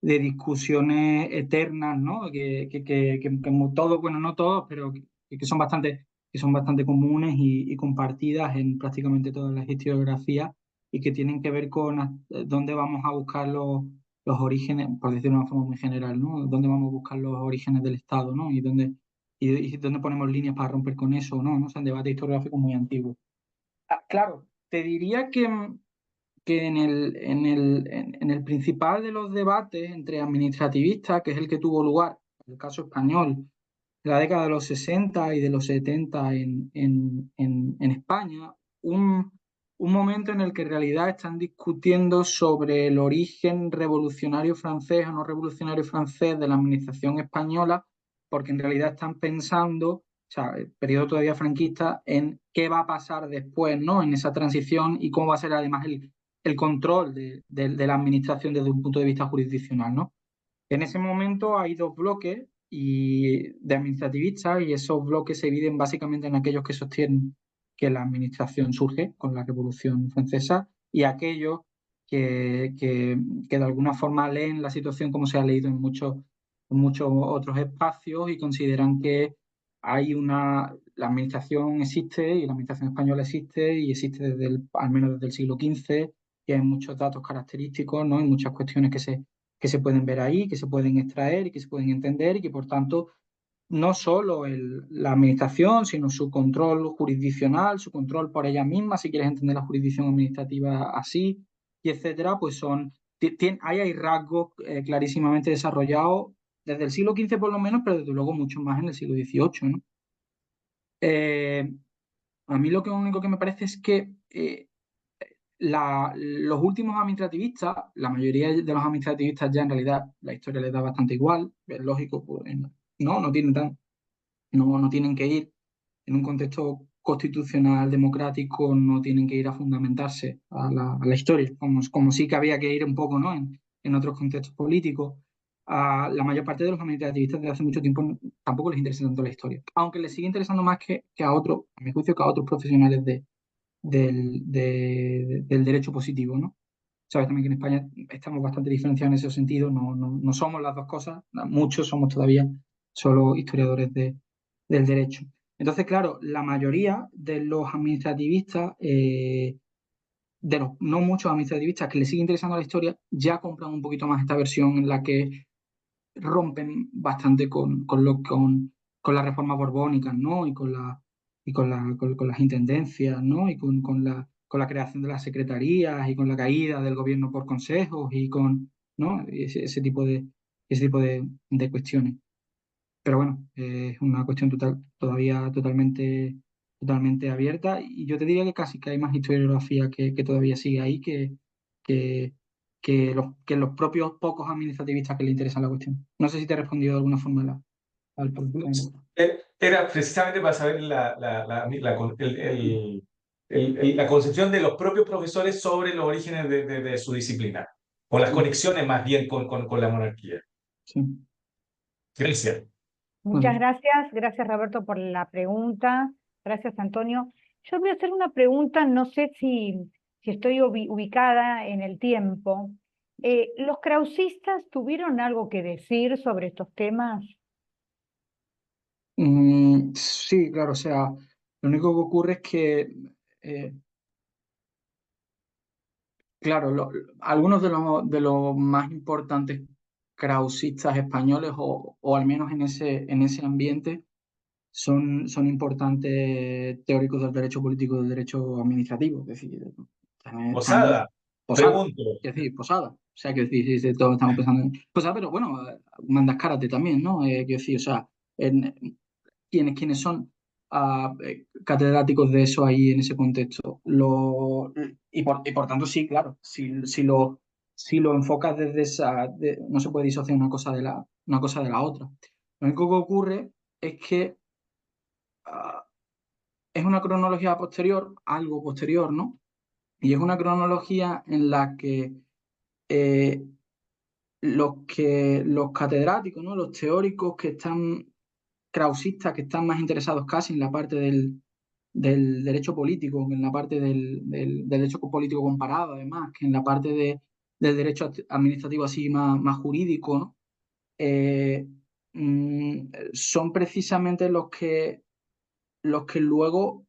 discusiones eternas, ¿no? Que como todos, bueno, no todos, pero que son bastante comunes y compartidas en prácticamente todas las historiografías y que tienen que ver con dónde vamos a buscar los orígenes, por decirlo de una forma muy general, ¿no? Dónde vamos a buscar los orígenes del Estado, ¿no? Y dónde ponemos líneas para romper con eso, ¿no? O sea, un debate historiográfico muy antiguo. Claro, te diría que en el principal de los debates entre administrativistas, que es el que tuvo lugar, en el caso español, en la década de los 60 y de los 70 en España, un momento en el que en realidad están discutiendo sobre el origen revolucionario francés o no revolucionario francés de la administración española, porque en realidad están pensando, o sea, el periodo todavía franquista, en qué va a pasar después, ¿no? En esa transición y cómo va a ser además el control de la administración desde un punto de vista jurisdiccional, ¿no? En ese momento hay dos bloques de administrativistas y esos bloques se dividen básicamente en aquellos que sostienen que la administración surge con la Revolución Francesa y aquellos que de alguna forma leen la situación como se ha leído en muchos otros espacios y consideran que la administración existe y la administración española existe y existe al menos desde el siglo XV y hay muchos datos característicos, ¿no? Y muchas cuestiones que se pueden ver ahí, que se pueden extraer y que se pueden entender y que por tanto no solo la administración, sino su control jurisdiccional, su control por ella misma, si quieres entender la jurisdicción administrativa así, y etcétera, pues hay rasgos clarísimamente desarrollados desde el siglo XV por lo menos, pero desde luego mucho más en el siglo XVIII, ¿no? A mí lo único que me parece es que los últimos administrativistas, la mayoría de los administrativistas ya en realidad la historia les da bastante igual, es lógico, pues, no tienen que ir en un contexto constitucional, democrático, no tienen que ir a fundamentarse a la historia, como sí que había que ir un poco, ¿no? En otros contextos políticos. A la mayor parte de los administrativistas desde hace mucho tiempo tampoco les interesa tanto la historia, aunque les sigue interesando más que a otros, a mi juicio, que a otros profesionales del derecho positivo, ¿no? Sabes también que en España estamos bastante diferenciados en ese sentido, no somos las dos cosas, muchos somos todavía solo historiadores del derecho. Entonces, claro, la mayoría de los administrativistas, de los no muchos administrativistas que les sigue interesando la historia, ya compran un poquito más esta versión en la que rompen bastante con las reformas borbónicas, ¿no? Con las intendencias, ¿no? Y con la creación de las secretarías y con la caída del gobierno por consejos y ¿no? Ese tipo de cuestiones. Pero bueno, es una cuestión todavía totalmente abierta y yo te diría que casi que hay más historiografía que todavía sigue ahí que, los propios pocos administrativistas que le interesan la cuestión. No sé si te he respondido de alguna forma al problema. Era precisamente para saber la concepción de los propios profesores sobre los orígenes de su disciplina, o las Sí, conexiones más bien con la monarquía. sí. Gracias. Muchas Bueno, gracias Roberto por la pregunta, gracias Antonio. Yo voy a hacer una pregunta, no sé si estoy ubicada en el tiempo. ¿Los krausistas tuvieron algo que decir sobre estos temas? sí, claro, o sea, lo único que ocurre es que, eh, claro, algunos de los más importantes krausistas españoles, o al menos en ese ambiente, son importantes teóricos del derecho político y del derecho administrativo. Es decir, están Posada, Posada, pregunto. es decir, Posada. O sea, que decir, sí, todos estamos pensando en Posada, pero bueno, Mandas Karate también, ¿no? Quiero decir, o sea, quienes son catedráticos de eso ahí en ese contexto. Y por tanto, sí, claro, si lo enfocas desde no se puede disociar una cosa de la otra. Lo único que ocurre es que ah, es una cronología posterior, algo posterior, ¿no? Y es una cronología en la que eh, los catedráticos, ¿no? Los teóricos que están krausistas, que están más interesados casi en la parte del derecho político, en la parte del derecho político comparado, además, que en la parte del derecho administrativo así más jurídico, ¿no? Eh, Son precisamente los que luego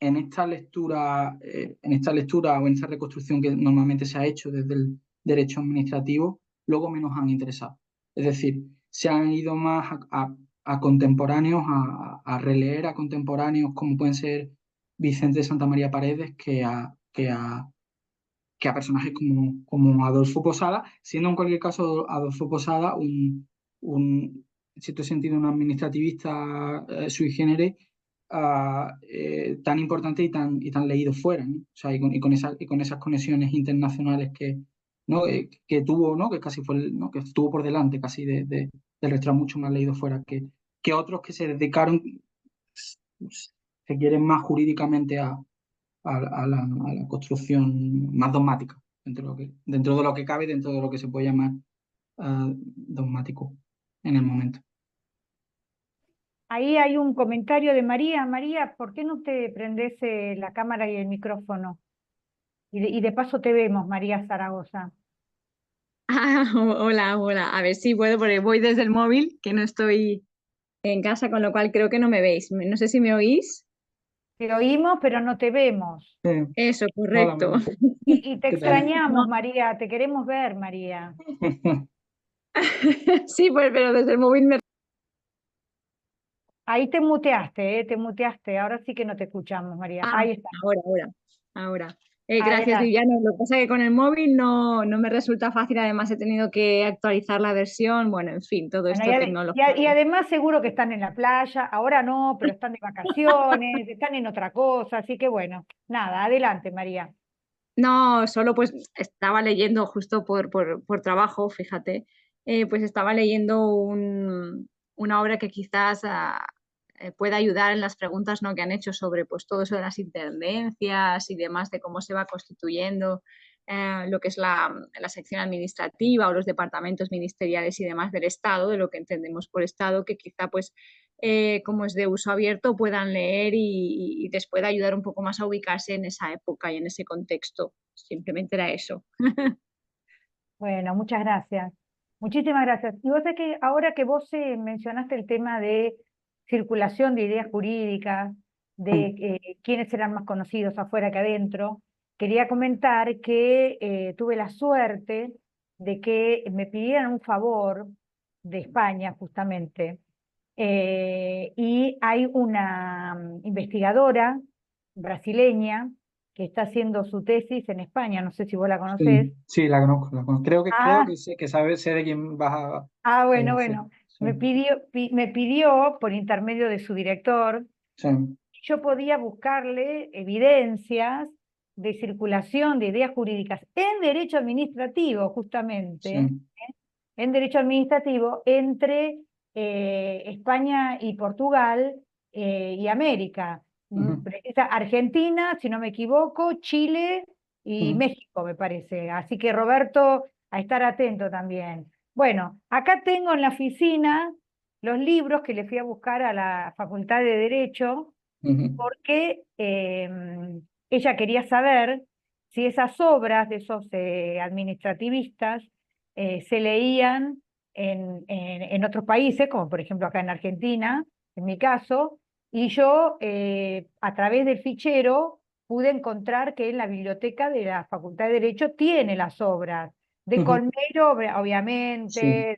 en esta lectura o en esta reconstrucción que normalmente se ha hecho desde el derecho administrativo, luego menos han interesado. Es decir, se han ido más a contemporáneos, a releer a contemporáneos como pueden ser Vicente de Santa María Paredes, que a personajes como Adolfo Posada, siendo en cualquier caso Adolfo Posada en cierto sentido, un administrativista sui generis tan importante y tan leído fuera, ¿no? O sea, y con esas conexiones internacionales ¿no? Que tuvo, ¿no? Que casi fue, ¿no? Que estuvo por delante casi del resto, mucho más leído fuera que otros que se dedicaron, se quieren más jurídicamente a la construcción más dogmática, dentro de lo que cabe, dentro de lo que se puede llamar dogmático en el momento. Ahí hay un comentario de María. María, ¿por qué no te prendes la cámara y el micrófono? Y de paso te vemos, María Zaragoza. Ah, hola, hola. A ver si puedo, porque voy desde el móvil, que no estoy en casa, con lo cual creo que no me veis. No sé si me oís. Te oímos, pero no te vemos. Eso, Hola, correcto. María. Y te ¿Qué tal? extrañamos, No, María, te queremos ver, María. Sí, pues, pero desde el móvil me... Ahí te muteaste, te muteaste. Ahora sí que no te escuchamos, María. Ah, Ahí está. ahora. Gracias, Adelante. Viviana. Lo que pasa es que con el móvil no me resulta fácil. Además, he tenido que actualizar la versión. Bueno, en fin, todo Bueno, esto tecnológico. y además seguro que están en la playa, ahora no, pero están de vacaciones, están en otra cosa, así que bueno, nada, adelante, María. No, solo pues estaba leyendo justo por trabajo, fíjate, pues estaba leyendo una obra que quizás pueda ayudar en las preguntas, ¿no?, que han hecho sobre pues todo eso de las intendencias y demás, de cómo se va constituyendo lo que es la sección administrativa o los departamentos ministeriales y demás del Estado, de lo que entendemos por Estado, que quizá pues como es de uso abierto, puedan leer y les pueda ayudar un poco más a ubicarse en esa época y en ese contexto. Simplemente era eso. Bueno, muchas gracias. Muchísimas gracias. Y vos sabés que ahora que vos mencionaste el tema de circulación de ideas jurídicas, de Mm, quiénes eran más conocidos afuera que adentro, quería comentar que tuve la suerte de que me pidieran un favor de España, justamente. Y hay una investigadora brasileña que está haciendo su tesis en España, no sé si vos la conocés. sí, sí, la conozco, la conozco. Creo Ah, que sé, que sabes sé de quién vas a bueno, decir. bueno, Sí, me pidió por intermedio de su director, sí, yo podía buscarle evidencias de circulación de ideas jurídicas en derecho administrativo, justamente, sí. en derecho administrativo entre España y Portugal y América. Ujú, Argentina, si no me equivoco, Chile y ujú, México, me parece. Así que Roberto, a estar atento también. Bueno, acá tengo en la oficina los libros que le fui a buscar a la Facultad de Derecho ujú, porque ella quería saber si esas obras de esos administrativistas se leían en otros países, como por ejemplo acá en Argentina, en mi caso, y yo a través del fichero pude encontrar que en la biblioteca de la Facultad de Derecho tiene las obras. De ujú, Colmero, sí, obviamente,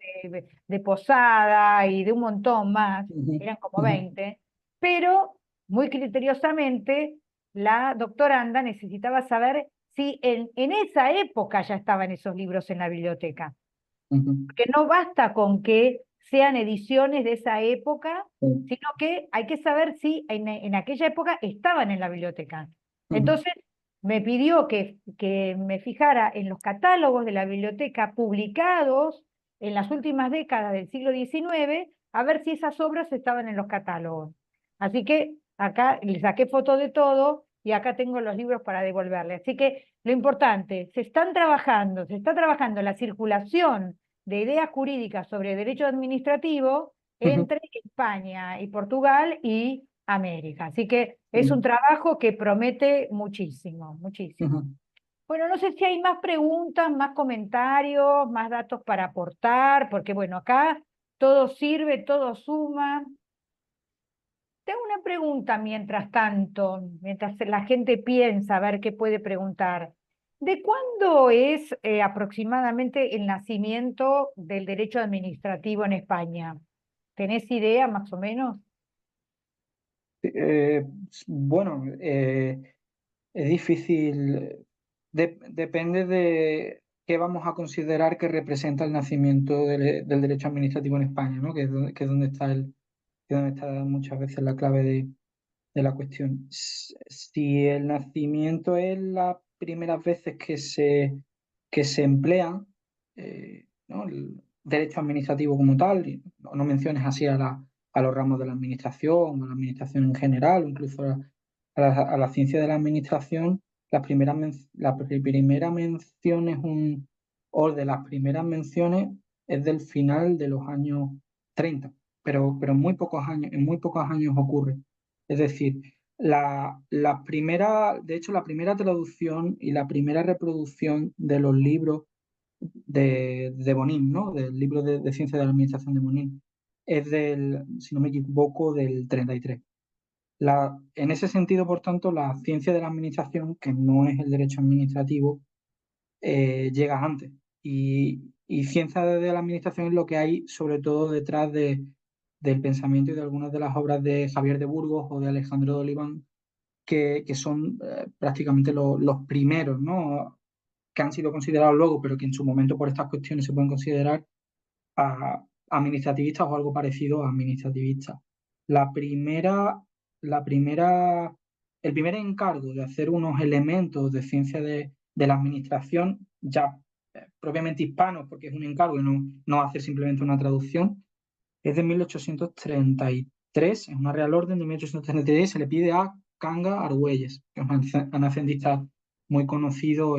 de Posada y de un montón más, ujú, eran como ujú, 20, pero muy criteriosamente, la doctoranda necesitaba saber si en esa época ya estaban esos libros en la biblioteca. ujú, Porque no basta con que sean ediciones de esa época, sí, sino que hay que saber si en aquella época estaban en la biblioteca. ujú, Entonces, me pidió que me fijara en los catálogos de la biblioteca publicados en las últimas décadas del siglo XIX, a ver si esas obras estaban en los catálogos. Así que acá le saqué foto de todo y acá tengo los libros para devolverle. Así que lo importante, se está trabajando la circulación de ideas jurídicas sobre derecho administrativo ujú, entre España y Portugal y América. Así que es un sí, trabajo que promete muchísimo, muchísimo. ujú. Bueno, no sé si hay más preguntas, más comentarios, más datos para aportar, porque bueno, acá todo sirve, todo suma. Tengo una pregunta mientras tanto, mientras la gente piensa a ver qué puede preguntar. ¿De cuándo es aproximadamente el nacimiento del derecho administrativo en España? ¿Tenés idea más o menos? Eh, bueno, es difícil, depende de qué vamos a considerar que representa el nacimiento del derecho administrativo en España, ¿no? Que es donde está que es donde está muchas veces la clave de la cuestión. Si el nacimiento es las primeras veces que se emplea, ¿no?, el derecho administrativo como tal, y no menciones así a los ramos de la administración, a la administración en general, o incluso a la ciencia de la administración, la primera mención es o de las primeras menciones es del final de los años 30, pero en muy pocos años ocurre. Es decir, de hecho, la primera traducción y la primera reproducción de los libros de Bonin, ¿no? Del libro de ciencia de la administración de Bonin, es si no me equivoco, del 33. En ese sentido, por tanto, la ciencia de la administración, que no es el derecho administrativo, llega antes. Y ciencia de la administración es lo que hay sobre todo detrás del pensamiento y de algunas de las obras de Javier de Burgos o de Alejandro de Oliván, que son prácticamente los primeros, ¿no? Que han sido considerados luego, pero que en su momento por estas cuestiones se pueden considerar administrativistas o algo parecido a administrativistas. La primera, la primera, el primer encargo de hacer unos elementos de ciencia de la administración, ya propiamente hispanos, porque es un encargo y no hacer simplemente una traducción, es de 1833, es una Real Orden de 1833, se le pide a Canga Argüelles, que es un anacenista muy conocido,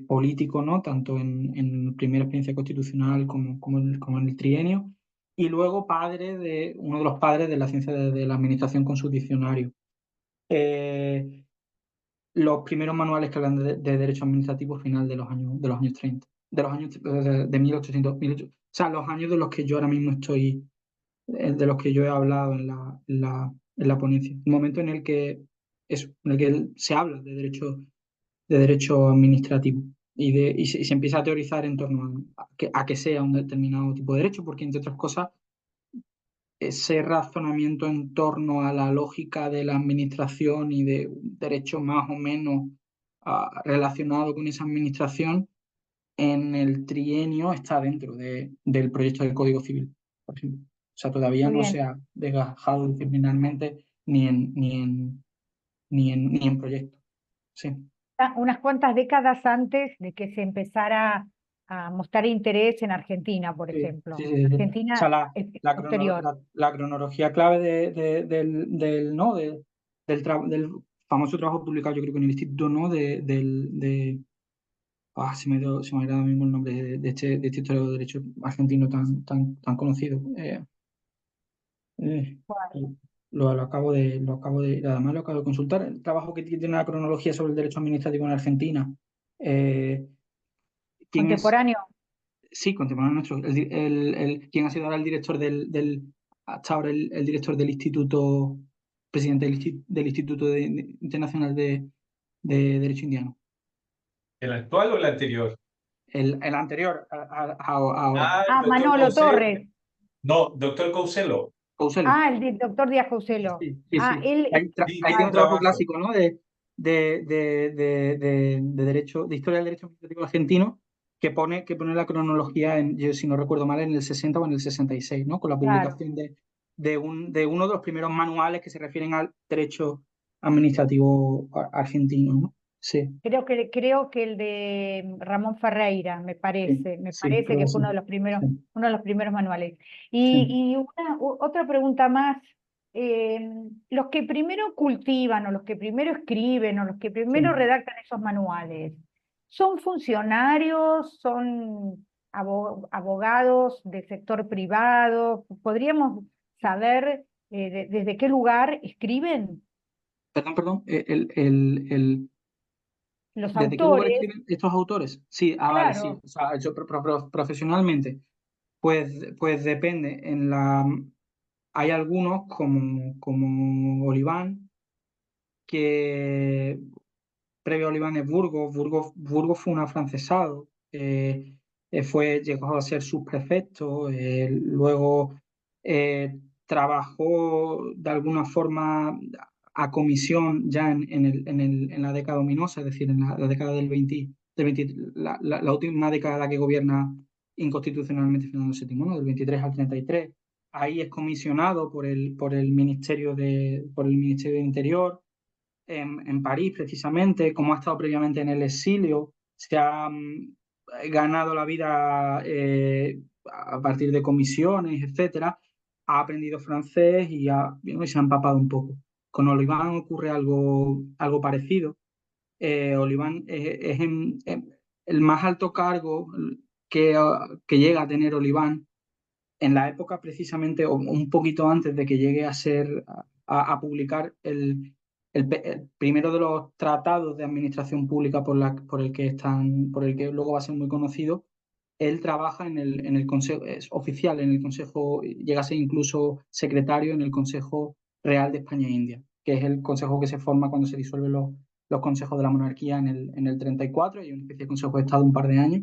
político, ¿no? Tanto en primera experiencia constitucional como en el trienio, y luego uno de los padres de la ciencia de la administración con su diccionario. Los primeros manuales que hablan de derecho administrativo final de los años 30, de 1800, 1800, o sea, los años de los que yo ahora mismo estoy, de los que yo he hablado en la ponencia. Un momento en el que se habla de derecho administrativo y se empieza a teorizar en torno a que sea un determinado tipo de derecho, porque entre otras cosas ese razonamiento en torno a la lógica de la administración y de un derecho más o menos relacionado con esa administración en el trienio está dentro del proyecto de Código Civil, por ejemplo. O sea, todavía Muy no bien. se ha desgajado disciplinarmente ni en proyecto. Sí. Unas cuantas décadas antes de que se empezara a mostrar interés en Argentina, por Sí, ejemplo. sí, sí, sí. O sea, Argentina es posterior. la cronología clave ¿no? del famoso trabajo publicado, yo creo que en el Instituto, ¿no? Se me ha ido ahora mismo el nombre de este historiador de derecho argentino tan conocido. Eh, además lo acabo de consultar. El trabajo que tiene una cronología sobre el derecho administrativo en Argentina. Eh, ¿Quién es? Contemporáneo. Sí, contemporáneo nuestro. ¿Quién ha sido ahora el director hasta ahora el director del instituto, presidente del Instituto Internacional de Derecho Indiano? ¿El actual o el anterior? El anterior, ahora. Ah, el Ah, doctor Manolo Couselo. Torres. No, doctor Couselo. Couselo. Ah, el doctor Díaz Couselo. Sí, sí, Ah, sí. él, Sí, Ahí tiene tiene un un trabajo trabajo. clásico, ¿no? De derecho, de historia del derecho administrativo argentino, que pone la cronología, yo, si no recuerdo mal, en el 60 o en el 66, ¿no? Con la claro. publicación de uno de los primeros manuales que se refieren al derecho administrativo argentino, ¿no? Sí, Creo que el de Ramón Ferreira, me sí, parece, me sí, parece creo que que fue sí. uno Sí, de los primeros manuales. sí, Y otra pregunta más. Los que primero cultivan o los que primero escriben o los que primero sí. redactan esos manuales, ¿son funcionarios? ¿Son abogados del sector privado? ¿Podríamos saber desde qué lugar escriben Perdón. los ¿Desde qué lugar autores? escriben estos autores? Sí, vale, sí. Claro, O sea, yo profesionalmente. Pues depende. Hay algunos como Oliván, que previo a Oliván es Burgos. Burgos fue un afrancesado. Llegó a ser subprefecto. Luego trabajó de alguna forma a comisión ya en la década ominosa, es decir, en la década la última década en la que gobierna inconstitucionalmente Fernando VII, ¿no? Del 23 al 33. Ahí es comisionado por el Ministerio de Interior en París, precisamente, como ha estado previamente en el exilio, se ha ganado la vida a partir de comisiones, etcétera. Ha aprendido francés y se ha empapado un poco. Con Oliván ocurre algo parecido. Oliván es el más alto cargo que llega a tener Oliván en la época precisamente, o un poquito antes de que llegue a publicar el primero de los tratados de administración pública por el que luego va a ser muy conocido. Él trabaja en el Consejo, es oficial en el Consejo, llega a ser incluso secretario en el Consejo Real de España e India, que es el consejo que se forma cuando se disuelven los consejos de la monarquía en el 34, y una especie de Consejo de Estado un par de años.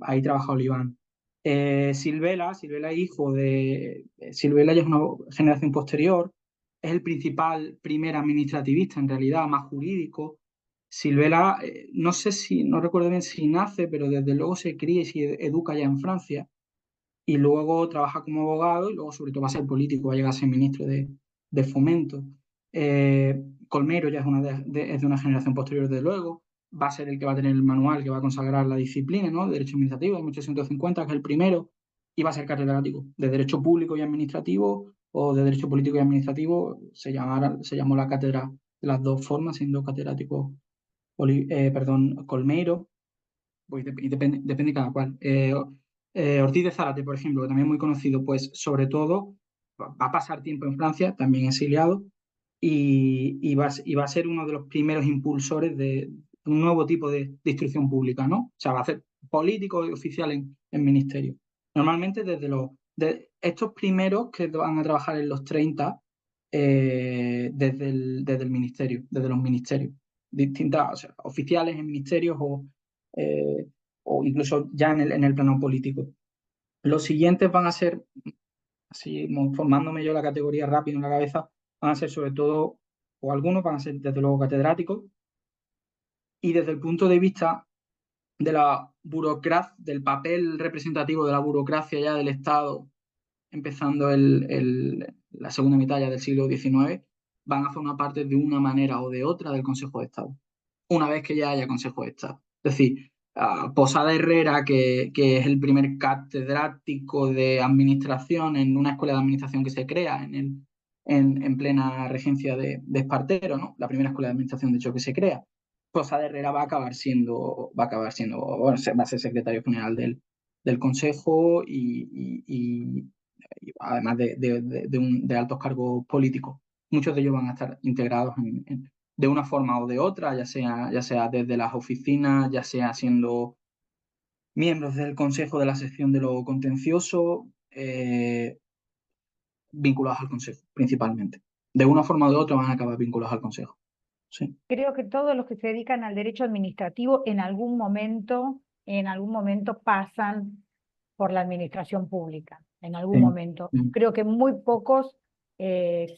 Ahí trabaja Oliván. Silvela hijo de... Silvela ya es una generación posterior, es el primer administrativista, en realidad, más jurídico. Silvela, no sé si, no recuerdo bien si nace, pero desde luego se cría y se educa ya en Francia, y luego trabaja como abogado, y luego sobre todo va a ser político, va a llegar a ser ministro de Fomento. Colmeiro ya es de una generación posterior, desde luego, va a ser el que va a tener el manual que va a consagrar la disciplina, ¿no?, de Derecho Administrativo en 1850, que es el primero, y va a ser catedrático de Derecho Público y Administrativo, o de Derecho Político y Administrativo. Se llamó la cátedra de las dos formas, siendo catedrático Colmeiro, pues depende cada cual. Ortiz de Zárate, por ejemplo, que también es muy conocido, pues sobre todo va a pasar tiempo en Francia, también exiliado, y va a ser uno de los primeros impulsores de un nuevo tipo de instrucción pública, ¿no? O sea, va a ser político y oficial en ministerio. Normalmente de estos primeros que van a trabajar en los 30, desde el ministerio, desde los ministerios, distintas, o sea, oficiales en ministerios eh, o incluso ya en el plano político. Los siguientes van a ser, así formándome yo la categoría rápido en la cabeza, van a ser sobre todo, o algunos van a ser desde luego catedráticos, y desde el punto de vista de la burocracia, del papel representativo de la burocracia ya del Estado, empezando la segunda mitad ya del siglo XIX, van a formar parte de una manera o de otra del Consejo de Estado, una vez que ya haya Consejo de Estado. Es decir, Posada Herrera, que es el primer catedrático de administración en una escuela de administración que se crea en plena regencia de Espartero, ¿no?, la primera escuela de administración, de hecho, que se crea. Posada Herrera va a acabar siendo, bueno, va a ser secretario general del Consejo, y además de altos cargos políticos. Muchos de ellos van a estar integrados de una forma o de otra, ya sea desde las oficinas, ya sea siendo miembros del Consejo de la sección de lo contencioso, vinculados al Consejo, principalmente. De una forma o de otra van a acabar vinculados al Consejo. Sí. Creo que todos los que se dedican al derecho administrativo en algún momento pasan por la administración pública, en algún Sí, momento. sí, Creo que muy pocos se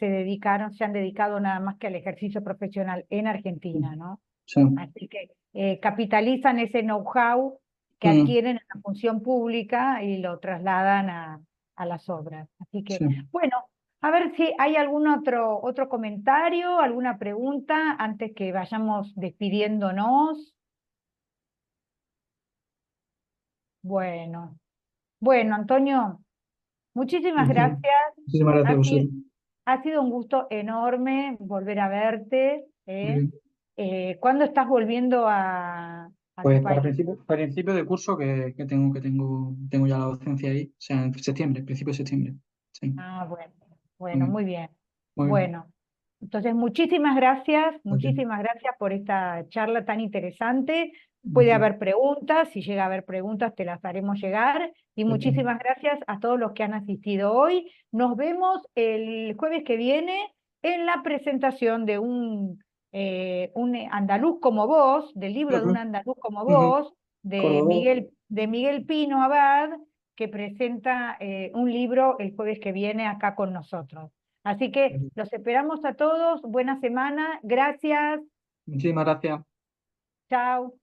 han dedicado nada más que al ejercicio profesional en Argentina, ¿no? sí. Así que capitalizan ese know-how que Mm, adquieren en la función pública y lo trasladan a las obras. Así que, sí. bueno, a ver si hay algún otro comentario, alguna pregunta antes que vayamos despidiéndonos. Bueno, Antonio, muchísimas Muchísimas gracias. muchísimas gracias a Ha sido, vosotros. ha sido un gusto enorme volver a verte. Muy bien. ¿Cuándo estás volviendo a tu Pues país? para principio de curso que tengo ya la docencia ahí, o sea, en septiembre, principio de septiembre. Sí, Ah, bueno, muy bien, muy bien. muy bien. Bueno, entonces Gracias. muchísimas gracias por esta charla tan interesante. Puede Gracias. haber preguntas, si llega a haber preguntas te las haremos llegar. Y Perfecto. muchísimas gracias a todos los que han asistido hoy. Nos vemos el jueves que viene en la presentación de un andaluz como vos, del libro de un Ujú, andaluz como ujú. vos, Córdoba. de Miguel Pino Abad, que presenta un libro el jueves que viene acá con nosotros. Así que los esperamos a todos. Buena semana. Gracias. Muchísimas gracias. Chao.